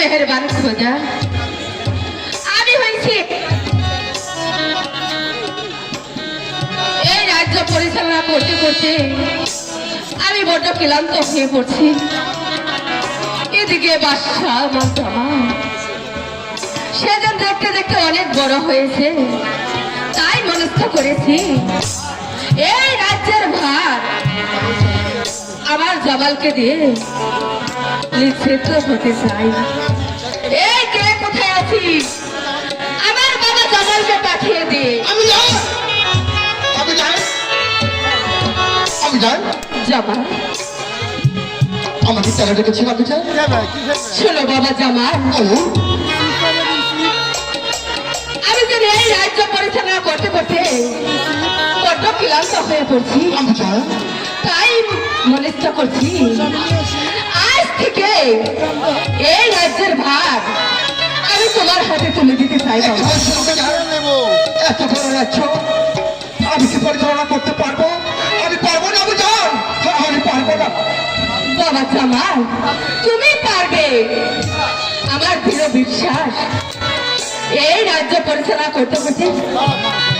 মেহেরবান খোদা, আমি হয়েছি এই রাজ্য পরিচালনা করতে করতে আমি বড্ড ক্লান্ত হয়ে পড়ছি। এদিকে বাদশা আমার জামাই সেদিন দেখতে দেখতে অনেক বড় হয়েছে, তাই মনস্থ করেছি এই রাজ্যের ভার আমার জামালকে দিয়ে নিশ্চিত হতে চাই। এই কে কোথায় আছিস? আমার বাবা জামালকে পাঠিয়ে দে। আমি যাই জামাল, আমাকে তারা ডেকেছিল। আমি যাই। শোনো বাবা জামাল, আমি যে এই রাজ্য পরিচালনা করতে করতে বড্ড ক্লান্ত হয়ে পড়ছি, আমি যাই। তাই মনস্থ করছি আজ থেকে এই রাজ্যের ভার আমি তোমার হাতে তুলে দিতে চাই। বাবা এত বড় রাজ্য আমি কি পরিচালনা করতে পারবো? আমি পারবো না। আমি যাই। আমি পারবো না। বাবা জামাল, তুমি পারবে, আমার দৃঢ় বিশ্বাস। এই রাজ্য পরিচালনা করতে করতে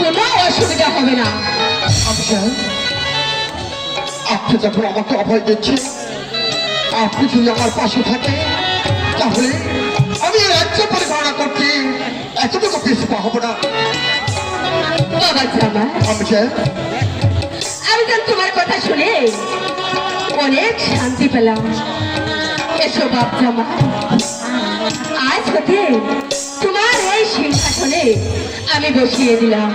কোনো অসুবিধা হবে না। আমি যাই। আপনি যখন আমাকে অভয় দিচ্ছেন, আপনি যদি আমার পাশে থাকে, তাহলে আমি রাজ্য পরিচালনা করতে এতটুকু পিছপা হবো না। বাবা জামাল, আমি যাই। আমি যেন তোমার কথা শুনে অনেক শান্তি পেলাম। এসো বাপ জামাল, আজ হতে তোমার এই সিংহাসনে আমি বসিয়ে দিলাম।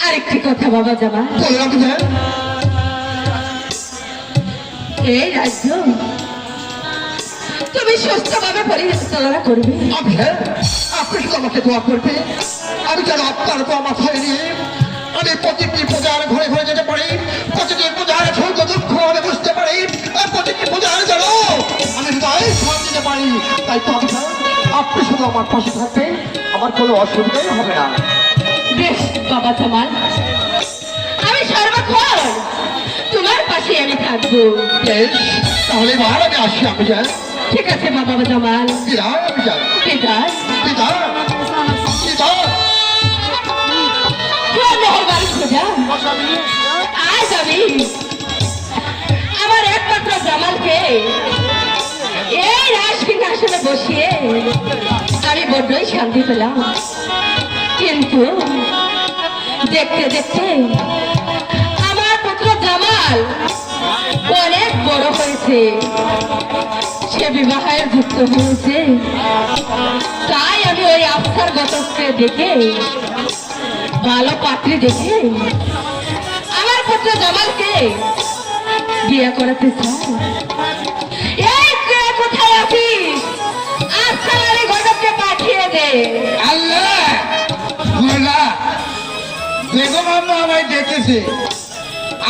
আরেকটি কথা বাবা জামাল, আমি যাই। এই রাজ্য তুমি সুস্থভাবে পরিচালনা করবে। আমি যাই। আপনি শুধু আমাকে দোয়া করবে। আমি যেন আপনার দোয়া মাথায় নিয়ে আমি প্রতিটি পূজার ঘরে ঘরে যেতে পারি, প্রতিটি পূজার সুখ দুঃখ আমি বুঝতে পারি, আর প্রতিটি পূজার যেন আমি হৃদয়ে স্থান দিতে পারি। তাই তো আমি চাই আপনি শুধু আমার পাশে থাকবে, আমার কোনো অসুবিধাই হবে না। বেশ বাবা জামাল, আমি সর্বক্ষণ তোমার পাশে আমি থাকবো। বেশ, তাহলে এবার আমি আসি। আমি যাই। ঠিক আছে বাবা জামাল, বিদায়। আমি যাই। বিদায়। বিদায়। বিদায়। মেহেরবান খোদা, আজ আমি আমার একমাত্র জামালকে এই রাজসিংহাসনে বসিয়ে আমি বড্ডই শান্তি পেলাম। কিন্তু দেখতে দেখতে আমার পুত্র জামাল অনেক বড় হয়েছে, সে বিবাহের যুক্ত হয়েছে। তাই আমি ওই আফসার গতকে দেখে, ভালো পাত্রী দেখে আমার পুত্র জামালকে বিয়ে করাতে চাই। এই কে কোথায় আছিস? আফসার আলী ঘটককে পাঠিয়ে দে। আল্লাহ বেগম আম্মা আমায় ডেকেছে।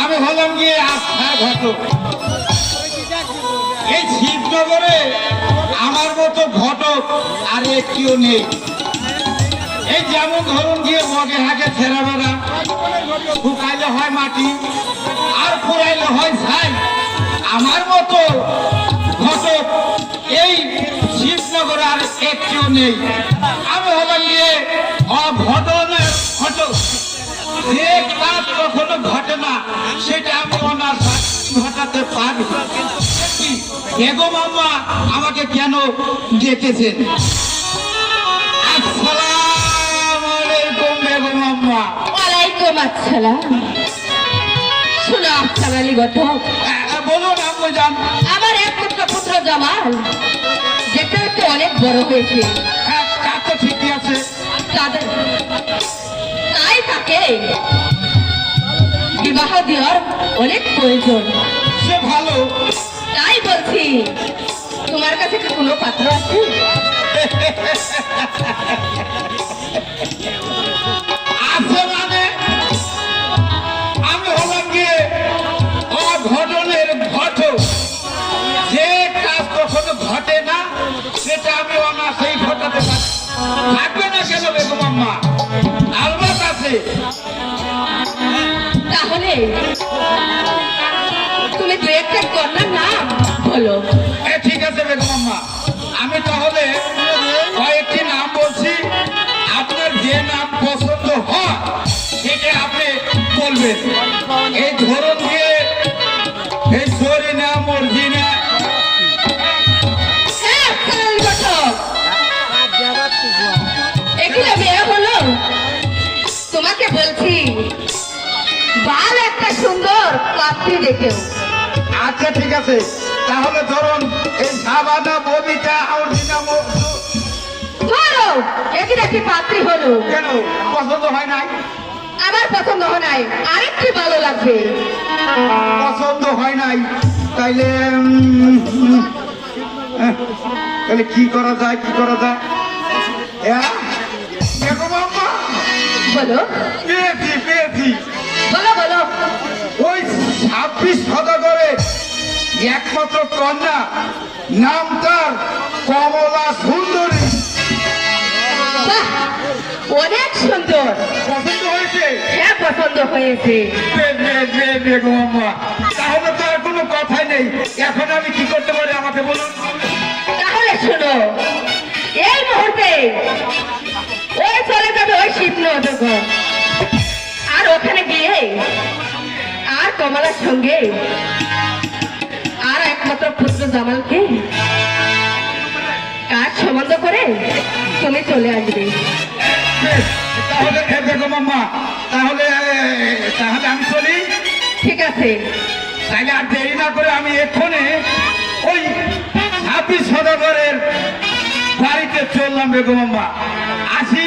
আমি হলাম গিয়ে আস্থার ঘটক। এই শিবনগরে আমার মতো ঘটক আর একটিও নেই। এই যেমন ধরুন গিয়ে মগে হাগে ছেঁড়া বেড়া, শুকাইলে হয় মাটি আর পোড়াইলে হয় ছাই, আমার মতো ঘটক এই শিবনগরে আর একটিও নেই। আমি হলাম গিয়ে অঘটনের ঘটক। যে কাজ কখনো ঘটে না সেটা আমি ওনার ঘটাতে পারি। বেগম আম্মা আমাকে কেন ডেকেছেন? আসসালামু আলাইকুম বেগম আম্মা। ওয়ালাইকুম আসসালাম। শোনো আফসার আলী ঘটক, বলুন আম্মু জান। আমার একমাত্র পুত্র জামাল দেখতে দেখতে অনেক বড় হয়েছে, তো ঠিকই আছে। তাদের তাই তাকে বিবাহ দেওয়ার অনেক প্রয়োজন। সে ভালো। তাই বলছি, তোমার কাছে কি কোনো পাত্র আছে? আছে মানে আমি হলাম গিয়ে অঘটনের ঘটক। যে কাজ কখনো ঘটে না সেটা আমি অনায়াসেই ঘটাতে পারি। থাকবে না কেন বেগম আম্মা? আলবাত আছে। তাহলে তুমি দু একটা কন্যার নাম বলো। ঠিক আছে বেগম আম্মা, আমি তাহলে কয়েকটি নাম বলছি। আপনার যে নাম পছন্দ হয় সেটা আপনি বলবেন। এই ধরুন দিয়ে এই সরিনা মর্জিনা। হ্যাঁ, কাল ঘটক। এগুলো মেয়ে হলো। তোমাকে বলছি, বাল একটা সুন্দর পাত্রী দেখেও। আচ্ছা ঠিক আছে, তাহলে ধরুন এই সাবানা ববিতা আউরিনা ধরো, এগুলো একটি পাত্রী হলো। কেন পছন্দ হয় নাই? আমার পছন্দ হয় নাই, আরেকটি ভালো লাগবে। পছন্দ হয় নাই তাইলে তাহলে কি করা যায়, কি করা যায়? বেগম আম্মা, বলো পেয়েছি পেয়েছি। বলো বলো। ওই 26 সদাগরের একমাত্র কন্যা, নাম তার কমলা সুন্দরী। বাহ, অনেক সুন্দর। পছন্দ হয়েছে? হ্যাঁ, পছন্দ হয়েছে। বেগম আম্মা, তাহলে তো আর কোনো কথাই নেই। এখন আমি কি করতে পারি আমাকে বলুন। তাহলে শোনো, এই মুহূর্তে ওই চলে যাবে ওই শিবনগর, আর ওখানে গিয়ে আর কমলার সঙ্গে আর একমাত্র পুত্র জামালকে কাজ সম্বন্ধ করে তুমি চলে আসবে। বেশ, তাহলে বেগম আম্মা, তাহলে তাহলে আমি চলি। ঠিক আছে, তাইলে আর দেরি না করে আমি এক্ষণে ওই 26 সদাগরের বাড়িতে চললাম। বেগম আম্মা, আসি।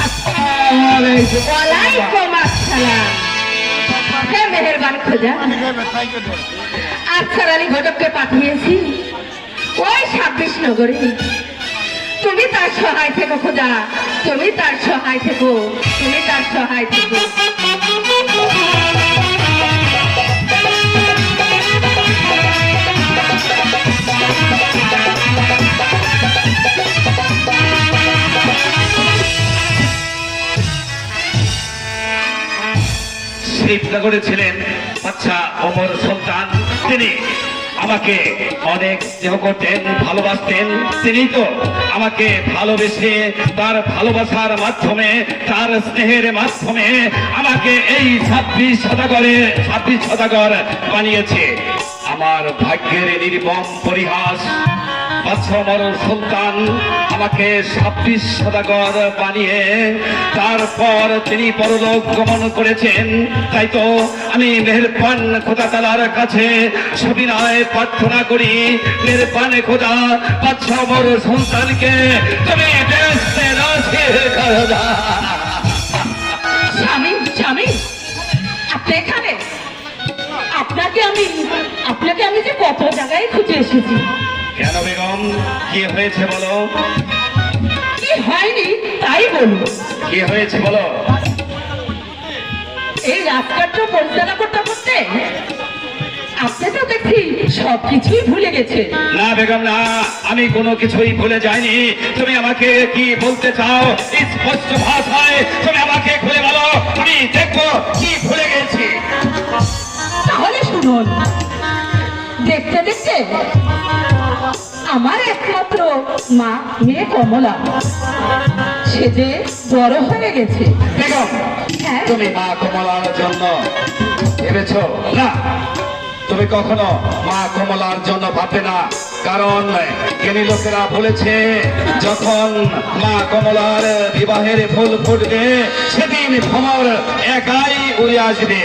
আসসালামু আলাইকুম। ওয়ালাইকুম আসসালাম। হ্যাঁ, মেহেরবান খোঁজা। আফসার আলী ঘটককে পাঠিয়েছি ওই 26 নগরে। তুমি তার সহায় থেকো খোঁজা, তুমি তার সহায় থেকো, তুমি তার সহায় থেকো। শিবনগরে ছিলেন বাচ্চা ওমর সুলতান। তিনি আমাকে অনেক স্নেহ করতেন, ভালোবাসতেন। তিনি তো আমাকে ভালোবেসে তার ভালোবাসার মাধ্যমে, তার স্নেহের মাধ্যমে আমাকে এই 26 সদাগর বানিয়েছে। আমার ভাগ্যের নির্মম পরিহাস, বাচ্চা ওমর সুলতান আমাকে 26 সদাগর বানিয়ে তারপর তিনি পরলোক গমন করেছেন। তাই তো আমি মেহেরবান খোদা তাআলার কাছে সবিনয় প্রার্থনা করি, মেহেরবান খোদা বাচ্চা ওমর সুলতানকে তুমি বেহেশতে নসিব করে দাও। স্বামী, স্বামী, আপনি এখানে? আপনাকে আমি যে কত জায়গায় খুঁজে এসেছি। কেন বেগম, কি হয়েছে বলো? কি হয়নি তাই বলবো। কি হয়েছে বলো? এই রাজকার্য পরিচালনা করতে করতে আপনি তো দেখছি সবকিছুই ভুলে গেছে। না বেগম না, আমি কোনো কিছুই ভুলে যাইনি। তুমি আমাকে কি বলতে চাও স্পষ্ট ভাষায় তুমি আমাকে খুলে বলো, আমি দেখবো কি ভুলে গেছি। তাহলে শুনুন, দেখতে দেখতে আমার একমাত্র মা মেয়ে কমলা সে যে বড় হয়ে গেছে। বেগম, হ্যাঁ, তুমি মা কমলার জন্য ভেবেছ? না, তুমি কখনো মা কমলার জন্য ভাববে না। কারণ জ্ঞানী লোকেরা বলেছে, যখন মা কমলার বিবাহের ফুল ফুটবে সেদিন ভ্রমর একাই উড়ে আসবে।